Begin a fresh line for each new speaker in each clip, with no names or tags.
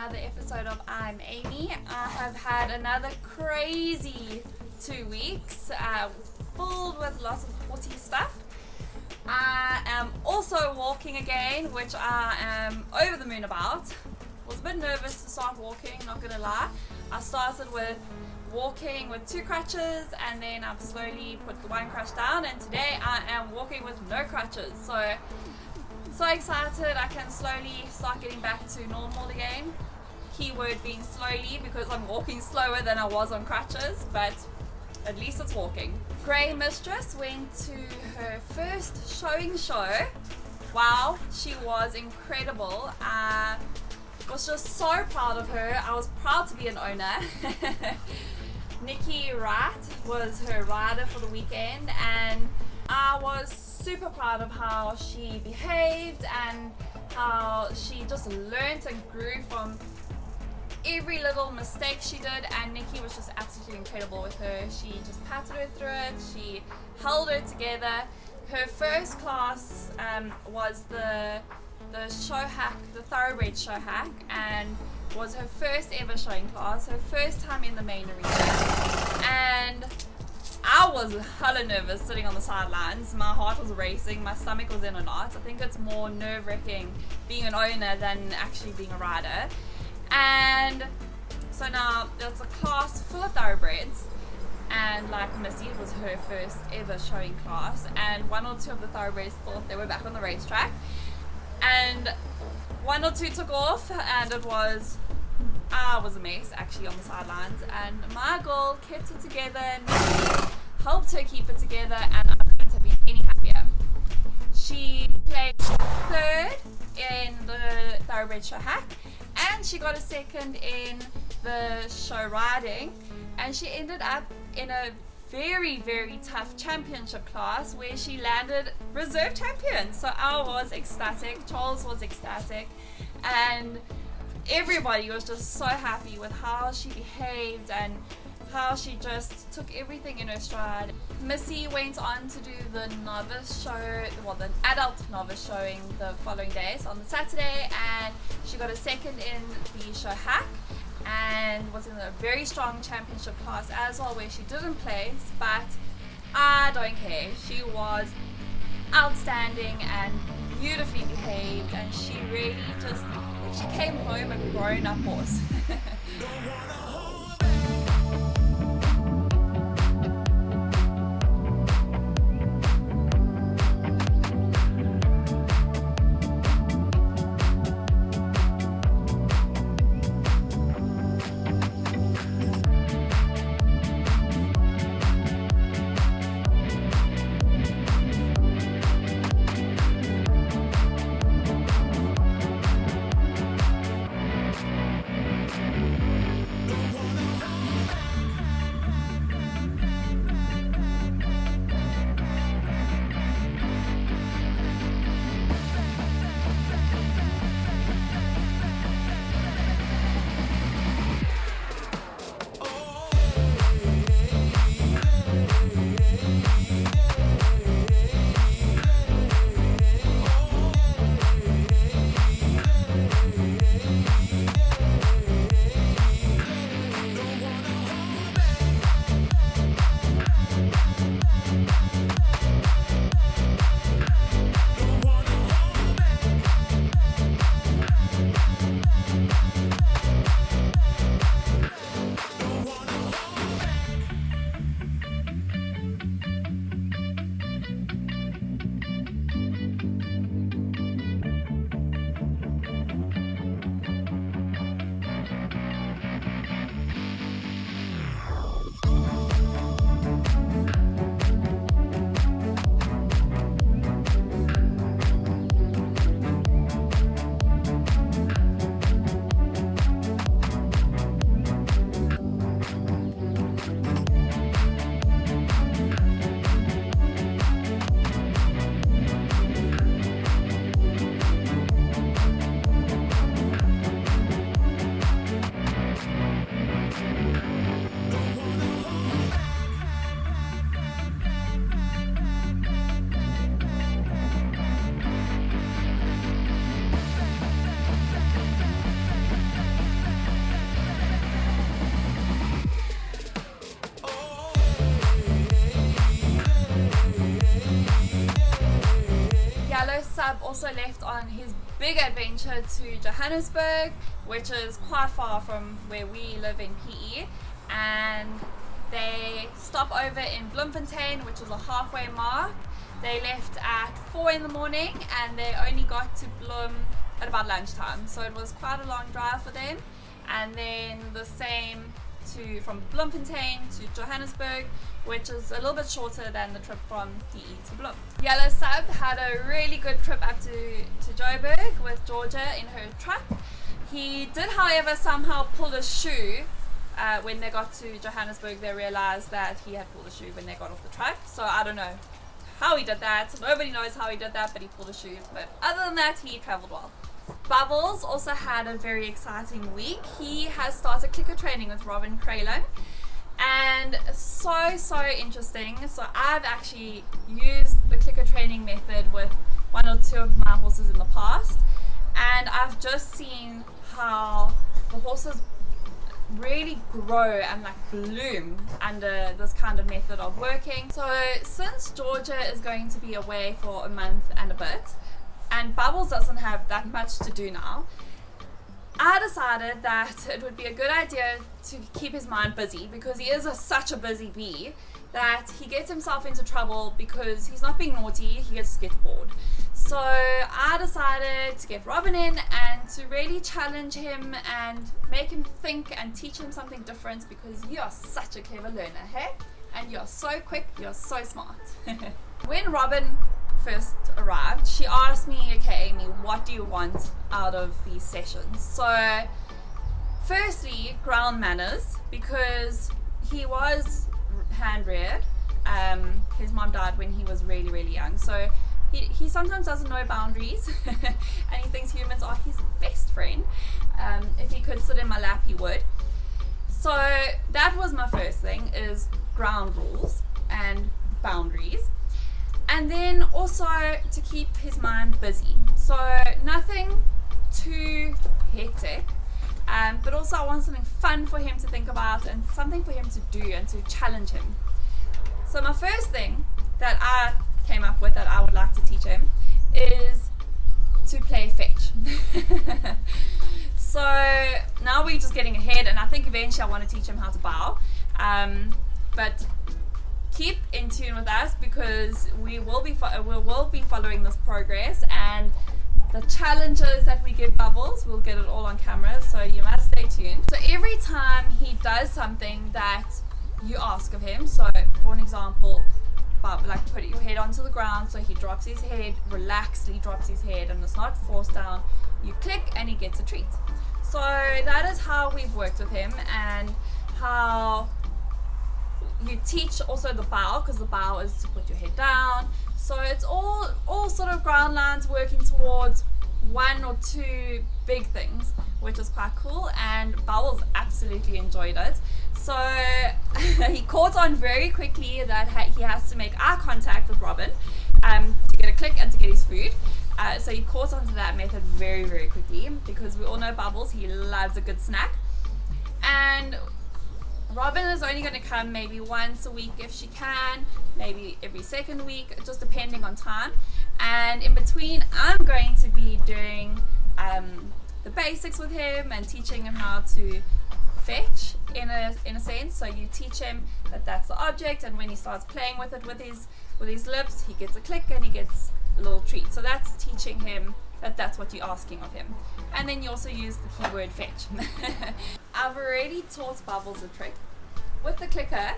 another episode of I'm Amy. I have had another crazy 2 weeks, filled with lots of horsey stuff. I am also walking again, which I am over the moon about. Was a bit nervous to start walking, not gonna lie. I started with walking with 2 crutches, and then I've slowly put the 1 crutch down, and today I am walking with no crutches. So excited I can slowly start getting back to normal again. Keyword being slowly, because I'm walking slower than I was on crutches, but at least it's walking. Grey Mistress went to her first showing show. Wow, she was incredible. I was just so proud of her. I was proud to be an owner. Amy Radke was her rider for the weekend, and I was super proud of how she behaved and how she just learnt and grew from every little mistake she did, and Nikki was just absolutely incredible with her. She just patted her through it, she held her together. Her first class was the show hack, the thoroughbred show hack, and was her first ever showing class, her first time in the main arena. And I was hella nervous sitting on the sidelines. My heart was racing, my stomach was in a knot. I think it's more nerve-wracking being an owner than actually being a rider. And so now there's a class full of thoroughbreds, and like Missy, it was her first ever showing class, and 1 or 2 of the thoroughbreds thought they were back on the racetrack, and 1 or 2 took off, and it was a mess actually on the sidelines, and my girl kept it together, and Missy helped her keep it together, and I couldn't have been any happier. She placed 3rd in the thoroughbred show hack, and she got a 2nd in the show riding, and she ended up in a very, very tough championship class where she landed reserve champion. So I was ecstatic, Charles was ecstatic, and everybody was just so happy with how she behaved and how she just took everything in her stride. Missy went on to do the novice show, well, the adult novice showing the following day, so on the Saturday, and she got a 2nd in the show hack and was in a very strong championship class as well, where she didn't place, but I don't care. She was outstanding and beautifully behaved, and she really just, she came home a grown up horse. also left on his big adventure to Johannesburg, which is quite far from where we live in PE, and they stop over in Bloemfontein, which is a halfway mark. They left at 4 in the morning and they only got to Bloem at about lunchtime, so it was quite a long drive for them. And then the same from Bloemfontein to Johannesburg, which is a little bit shorter than the trip from DE to Bloem. Yellow Sub had a really good trip up to Joburg with Georgia in her truck. He did, however, somehow pull a shoe. When they got to Johannesburg, they realized that he had pulled a shoe when they got off the truck. So I don't know how he did that. Nobody knows how he did that, but he pulled a shoe. But other than that, he traveled well. Bubbles also had a very exciting week. He has started clicker training with Robyn Greyling, and so interesting. So I've actually used the clicker training method with 1 or 2 of my horses in the past, and I've just seen how the horses really grow and like bloom under this kind of method of working. So since Georgia is going to be away for a month and a bit, and Bubbles doesn't have that much to do now, I decided that it would be a good idea to keep his mind busy, because he is such a busy bee that he gets himself into trouble because he's not being naughty, he just gets bored. So I decided to get Robyn in and to really challenge him and make him think and teach him something different, because you are such a clever learner, hey? And you're so quick, you're so smart. When Robyn first arrived, she asked me, okay Amy, what do you want out of these sessions? So firstly, ground manners, because he was hand reared. His mom died when he was really young, so he sometimes doesn't know boundaries and he thinks humans are his best friend. If he could sit in my lap, he would. So that was my first thing, is ground rules and boundaries. And then also to keep his mind busy. So nothing too hectic, but also I want something fun for him to think about and something for him to do and to challenge him. So my first thing that I came up with that I would like to teach him is to play fetch. So now we're just getting ahead, and I think eventually I want to teach him how to bow. But keep in tune with us, because we will be following this progress, and the challenges that we give Bubbles, we'll get it all on camera, so you must stay tuned. So every time he does something that you ask of him, so for an example, like put your head onto the ground, so he drops his head, relaxedly drops his head, and it's not forced down, you click and he gets a treat. So that is how we've worked with him, and how you teach also the bow, because the bow is to put your head down. So it's all sort of ground lines working towards 1 or 2 big things, which is quite cool, and Bubbles absolutely enjoyed it. So he caught on very quickly that he has to make eye contact with Robyn to get a click and to get his food. So he caught on to that method very quickly, because we all know Bubbles, he loves a good snack. And Robyn is only going to come maybe once a week if she can, maybe every second week, just depending on time. And in between, I'm going to be doing the basics with him and teaching him how to fetch in a sense. So you teach him that that's the object, and when he starts playing with it with his lips, he gets a click and he gets a little treat. So that's teaching him that that's what you're asking of him. And then you also use the keyword fetch. I've already taught Bubbles a trick with the clicker,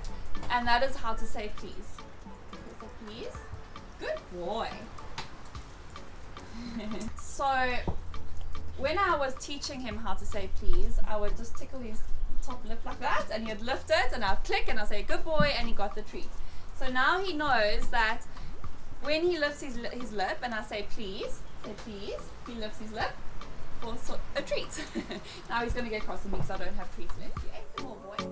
and that is how to say please. So please. Good boy. So when I was teaching him how to say please, I would just tickle his top lip like that, and he'd lift it, and I'd click and I'd say good boy, and he got the treat. So now he knows that when he lifts his lip and I say please, he lifts his lip for a treat. Now he's going to get cross with me because I don't have treats left. You ate them all, boy.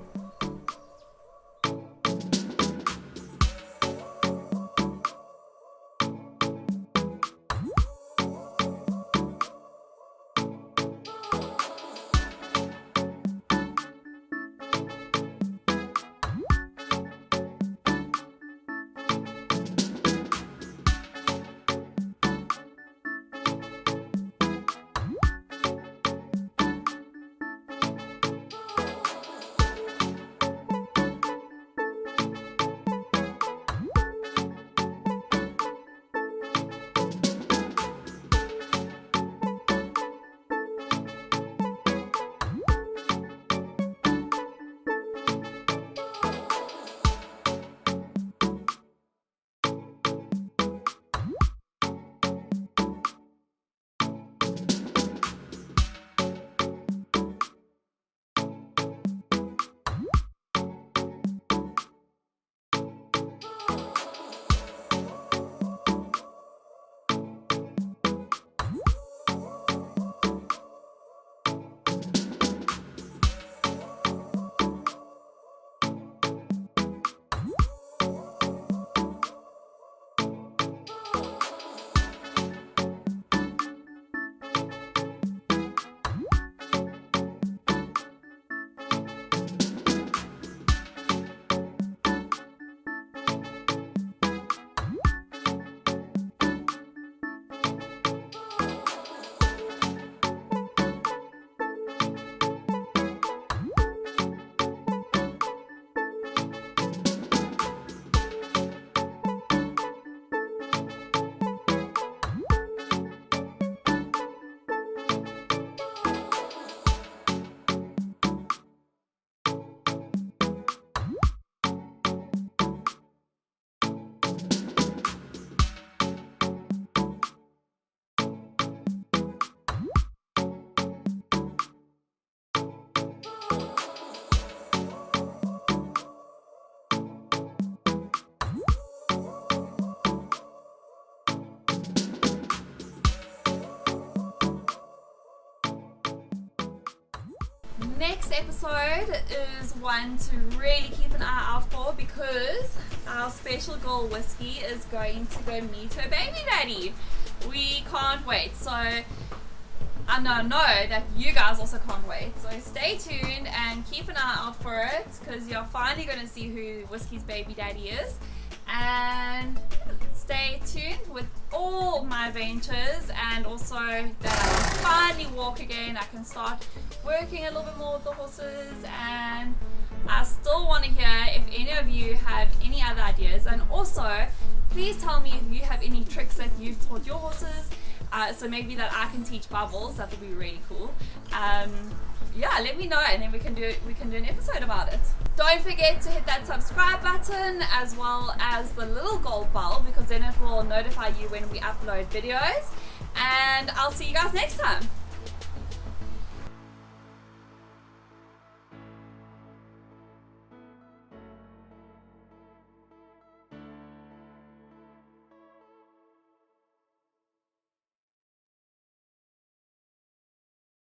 next episode is one to really keep an eye out for, because our special girl Whiskey is going to go meet her baby daddy. We can't wait. So I know that you guys also can't wait. So stay tuned and keep an eye out for it, because you're finally going to see who Whiskey's baby daddy is. And stay tuned with all my adventures, and also that I can finally walk again. I can start working a little bit more with the horses, and I still want to hear if any of you have any other ideas. And also, please tell me if you have any tricks that you've taught your horses, so maybe that I can teach Bubbles. That would be really cool. Yeah, let me know, and then we can do an episode about it. Don't forget to hit that subscribe button, as well as the little gold bell, because then it will notify you when we upload videos. And I'll see you guys next time.